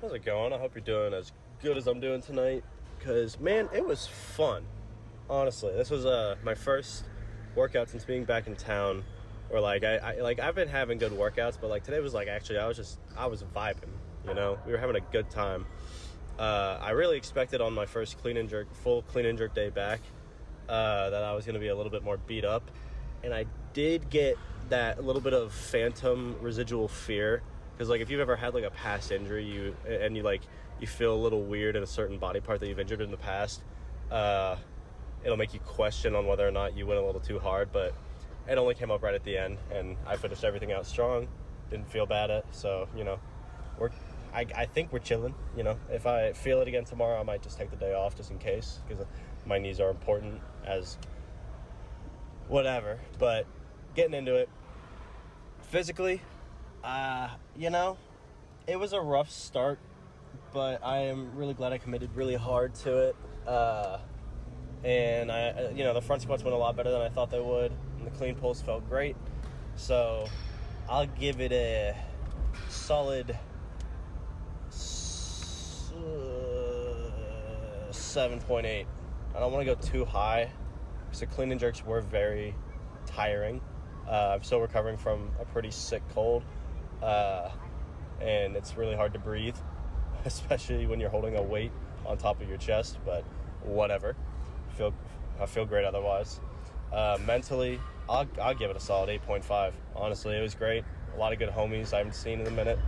How's it going? I hope you're doing as good as I'm doing tonight. Because, man, it was fun. Honestly, this was my first workout since being back in town. Or I've been having good workouts, but like today was like actually I was vibing. You know, we were having a good time. I really expected on my first full clean and jerk day back, that I was going to be a little bit more beat up, and I did get that little bit of phantom residual fear. Because, like, if you've ever had, like, a past injury, you feel a little weird in a certain body part that you've injured in the past, it'll make you question on whether or not you went a little too hard, but it only came up right at the end, and I finished everything out strong, didn't feel bad at it, so, you know, I think we're chilling, you know. If I feel it again tomorrow, I might just take the day off just in case, because my knees are important as whatever, but getting into it, physically, you know, it was a rough start, but I am really glad I committed really hard to it. And the front squats went a lot better than I thought they would, and the clean pulls felt great. So I'll give it a solid 7.8. I don't want to go too high because the clean and jerks were very tiring. I'm still recovering from a pretty sick cold. And it's really hard to breathe, especially when you're holding a weight on top of your chest, but whatever. I feel great otherwise. Mentally, I'll give it a solid 8.5. Honestly, it was great. A lot of good homies I haven't seen in a minute.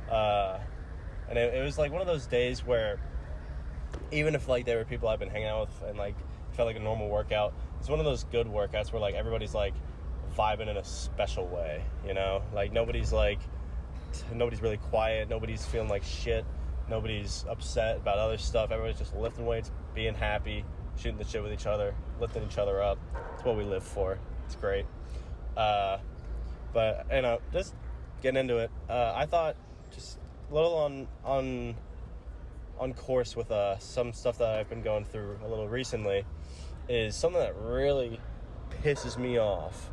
And it was like one of those days where even if like there were people I've been hanging out with and like felt like a normal workout, it's one of those good workouts where like everybody's like vibing in a special way, you know? Like nobody's really quiet, nobody's feeling like shit, nobody's upset about other stuff, everybody's just lifting weights, being happy, shooting the shit with each other, lifting each other up. It's what we live for. It's great. But you know, just getting into it, I thought just a little on course with some stuff that I've been going through a little recently is something that really pisses me off.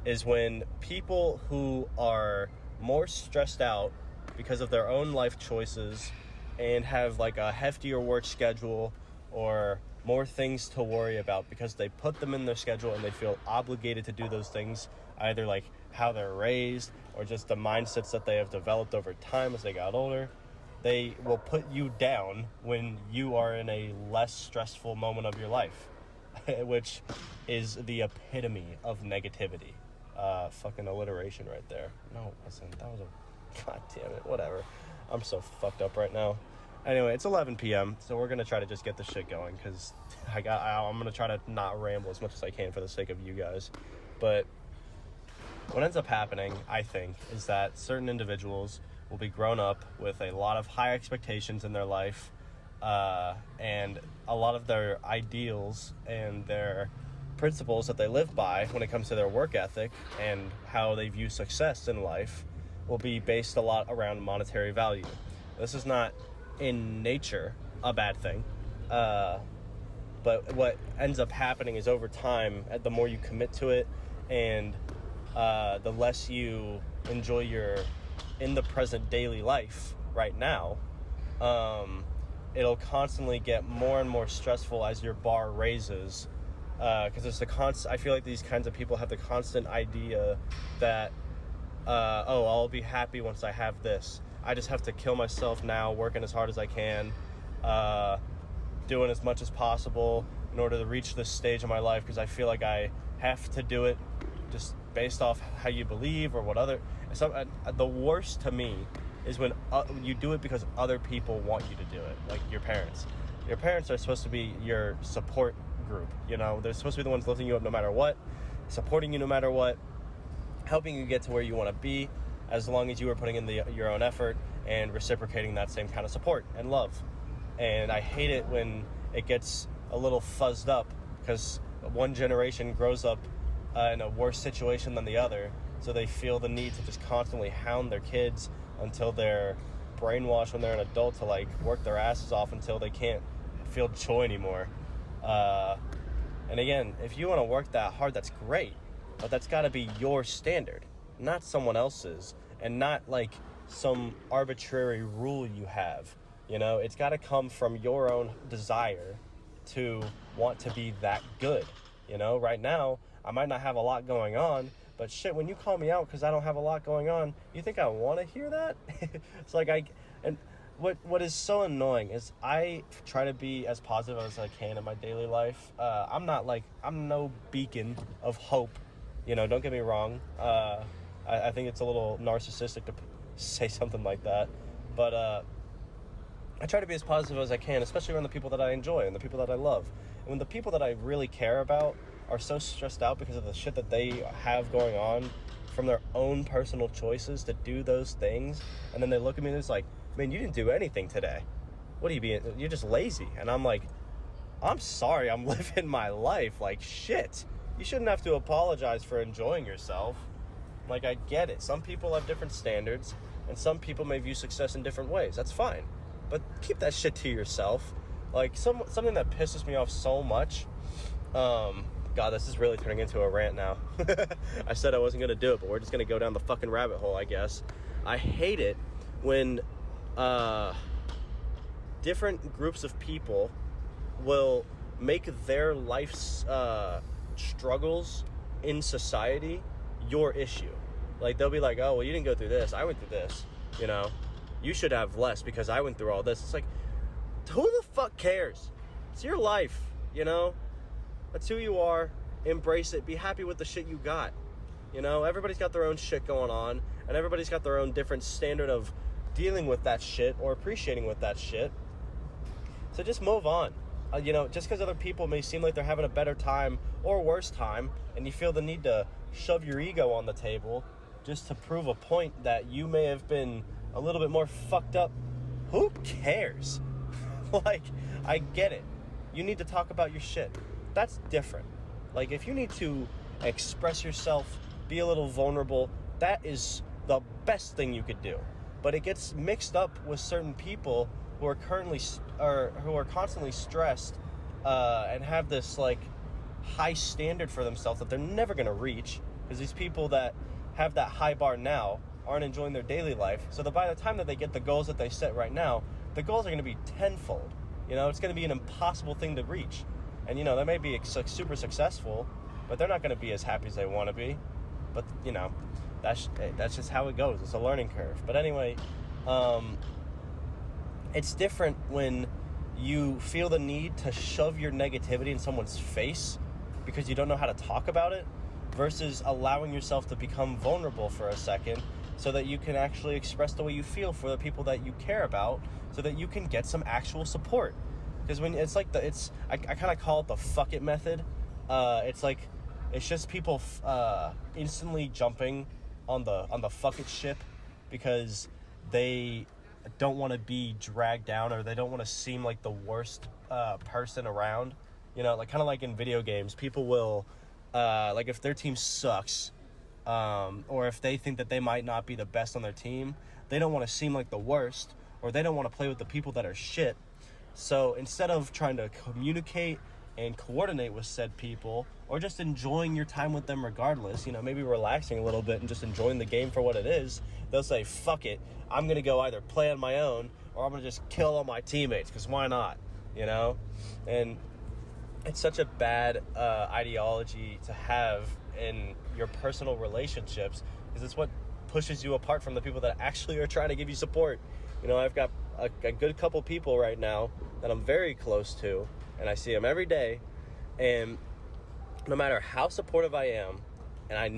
Is when people who are more stressed out because of their own life choices and have like a heftier work schedule or more things to worry about because they put them in their schedule and they feel obligated to do those things, either like how they're raised or just the mindsets that they have developed over time as they got older. They will put you down when you are in a less stressful moment of your life, which is the epitome of negativity. Fucking alliteration right there. No, it wasn't. That was God damn it. Whatever. I'm so fucked up right now. Anyway, it's 11 p.m., so we're going to try to just get this shit going, because I'm going to try to not ramble as much as I can for the sake of you guys. But what ends up happening, I think, is that certain individuals will be grown up with a lot of high expectations in their life, and a lot of their ideals and their principles that they live by when it comes to their work ethic and how they view success in life will be based a lot around monetary value. This is not in nature a bad thing, but what ends up happening is over time, the more you commit to it and the less you enjoy your in the present daily life right now, it'll constantly get more and more stressful as your bar raises. Because there's I feel like these kinds of people have the constant idea that, I'll be happy once I have this. I just have to kill myself now, working as hard as I can, doing as much as possible in order to reach this stage of my life, because I feel like I have to do it just based off how you believe or what other... the worst to me is when you do it because other people want you to do it, like your parents. Your parents are supposed to be your support group, you know? They're supposed to be the ones lifting you up no matter what, supporting you no matter what, helping you get to where you want to be, as long as you are putting in your own effort and reciprocating that same kind of support and love. And I hate it when it gets a little fuzzed up because one generation grows up in a worse situation than the other, so they feel the need to just constantly hound their kids until they're brainwashed when they're an adult to like work their asses off until they can't feel joy anymore. And again, if you want to work that hard, that's great, but that's got to be your standard, not someone else's, and not like some arbitrary rule you have. You know, it's got to come from your own desire to want to be that good. You know, right now, I might not have a lot going on, but shit, when you call me out because I don't have a lot going on, you think I want to hear that? It's like what is so annoying is I try to be as positive as I can in my daily life. I'm no beacon of hope. You know, don't get me wrong. I think it's a little narcissistic to say something like that, but I try to be as positive as I can, especially around the people that I enjoy and the people that I love. And when the people that I really care about are so stressed out because of the shit that they have going on from their own personal choices to do those things, and then they look at me and it's like, man, you didn't do anything today. What are you being? You're just lazy. And I'm like, I'm sorry, I'm living my life. Like, shit. You shouldn't have to apologize for enjoying yourself. Like, I get it. Some people have different standards, and some people may view success in different ways. That's fine. But keep that shit to yourself. Like, something that pisses me off so much. God, this is really turning into a rant now. I said I wasn't going to do it, but we're just going to go down the fucking rabbit hole, I guess. I hate it when different groups of people will make their life's struggles in society your issue. Like, they'll be like, oh, well, you didn't go through this. I went through this, you know. You should have less because I went through all this. It's like, who the fuck cares? It's your life, you know? That's who you are. Embrace it. Be happy with the shit you got. You know, everybody's got their own shit going on, and everybody's got their own different standard of dealing with that shit or appreciating with that shit. So just move on. You know, just because other people may seem like they're having a better time or worse time, and you feel the need to shove your ego on the table just to prove a point that you may have been a little bit more fucked up, who cares? Like, I get it. You need to talk about your shit. That's different. Like, if you need to express yourself, be a little vulnerable, that is the best thing you could do. But it gets mixed up with certain people who are constantly stressed and have this like high standard for themselves that they're never going to reach, because these people that have that high bar now aren't enjoying their daily life. So that by the time that they get the goals that they set right now, the goals are going to be tenfold. You know, it's going to be an impossible thing to reach. And, you know, they may be super successful, but they're not going to be as happy as they want to be. But, you know, that's just how it goes. It's a learning curve. But anyway, it's different when you feel the need to shove your negativity in someone's face because you don't know how to talk about it, versus allowing yourself to become vulnerable for a second so that you can actually express the way you feel for the people that you care about, so that you can get some actual support. Because when it's like I kind of call it the fuck it method. It's like, it's just people instantly jumping on the fuck it ship because they don't want to be dragged down, or they don't want to seem like the worst person around. You know, like kind of like in video games, people will like if their team sucks, or if they think that they might not be the best on their team, they don't want to seem like the worst, or they don't want to play with the people that are shit. So instead of trying to communicate and coordinate with said people, or just enjoying your time with them regardless, you know, maybe relaxing a little bit and just enjoying the game for what it is, they'll say, fuck it, I'm going to go either play on my own, or I'm going to just kill all my teammates, because why not, you know? And it's such a bad ideology to have in your personal relationships, because it's what pushes you apart from the people that actually are trying to give you support. You know, I've got a good couple people right now that I'm very close to, and I see them every day, and no matter how supportive I am, and I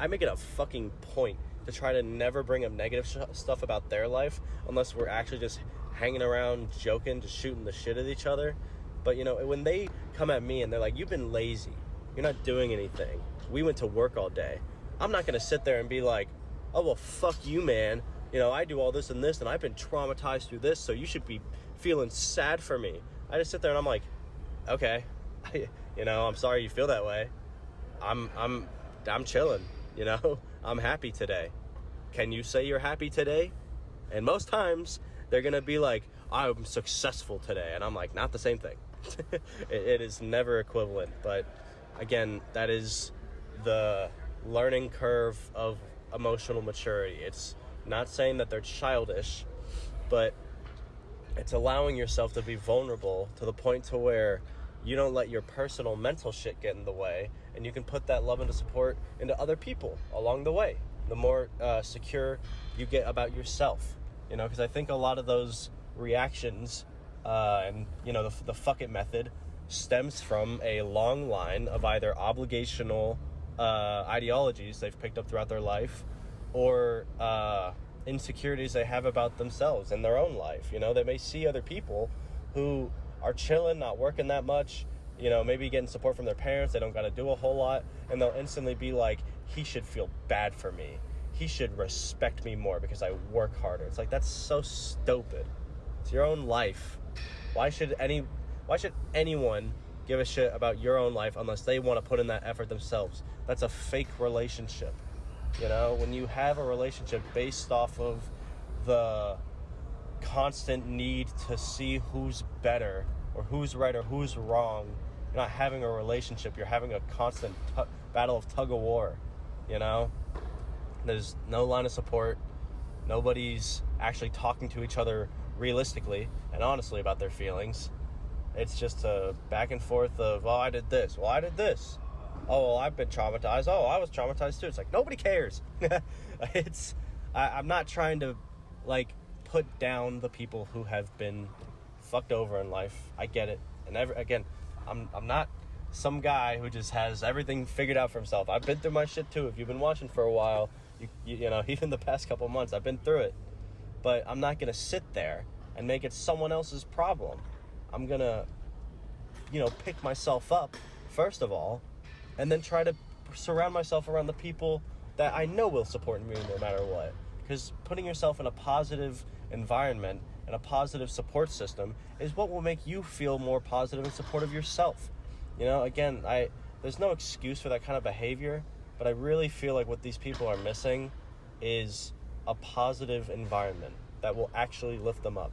make it a fucking point to try to never bring up negative stuff about their life unless we're actually just hanging around, joking, just shooting the shit at each other. But, you know, when they come at me and they're like, you've been lazy, you're not doing anything, we went to work all day, I'm not going to sit there and be like, oh, well, fuck you, man. You know, I do all this and this, and I've been traumatized through this, so you should be feeling sad for me. I just sit there and I'm like, okay, you know, I'm sorry you feel that way. I'm chilling, you know, I'm happy today. Can you say you're happy today? And most times they're going to be like, I'm successful today. And I'm like, not the same thing. It is never equivalent. But again, that is the learning curve of emotional maturity. It's Not saying that they're childish, but it's allowing yourself to be vulnerable to the point to where you don't let your personal mental shit get in the way, and you can put that love and support into other people along the way. The more secure you get about yourself, because I think a lot of those reactions and the fuck it method stems from a long line of either obligational ideologies they've picked up throughout their life, or insecurities they have about themselves in their own life. They may see other people who are chilling, not working that much, maybe getting support from their parents, they don't got to do a whole lot, and they'll instantly be like, he should feel bad for me, he should respect me more because I work harder. It's like, that's so stupid. It's your own life. Why should anyone give a shit about your own life unless they want to put in that effort themselves? That's a fake relationship. When you have a relationship based off of the constant need to see who's better or who's right or who's wrong, you're not having a relationship. You're having a constant battle of tug of war. There's no line of support. Nobody's actually talking to each other realistically and honestly about their feelings. It's just a back and forth of, oh, I did this. Well, I did this. Oh, well, I've been traumatized. Oh, I was traumatized too. It's like, nobody cares. I'm not trying to, put down the people who have been fucked over in life. I get it. And again, I'm not some guy who just has everything figured out for himself. I've been through my shit too. If you've been watching for a while, even the past couple months, I've been through it. But I'm not going to sit there and make it someone else's problem. I'm going to, pick myself up, first of all, and then try to surround myself around the people that I know will support me no matter what. Because putting yourself in a positive environment and a positive support system is what will make you feel more positive and supportive yourself. Again, there's no excuse for that kind of behavior, but I really feel like what these people are missing is a positive environment that will actually lift them up.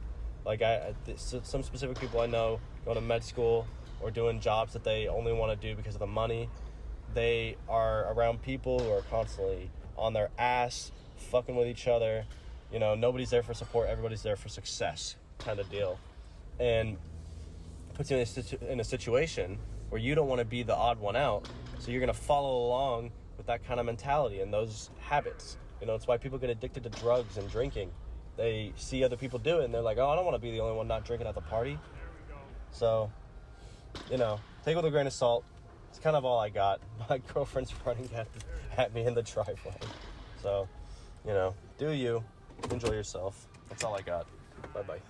Some specific people I know go to med school or doing jobs that they only want to do because of the money. They are around people who are constantly on their ass, fucking with each other. Nobody's there for support, everybody's there for success, kind of deal. And puts you in a situation where you don't want to be the odd one out, so you're going to follow along with that kind of mentality and those habits. It's why people get addicted to drugs and drinking. They see other people do it and they're like, oh, I don't want to be the only one not drinking at the party. So, take it with a grain of salt. It's kind of all I got. My girlfriend's running at me in the driveway. So, do you. Enjoy yourself. That's all I got. Bye-bye.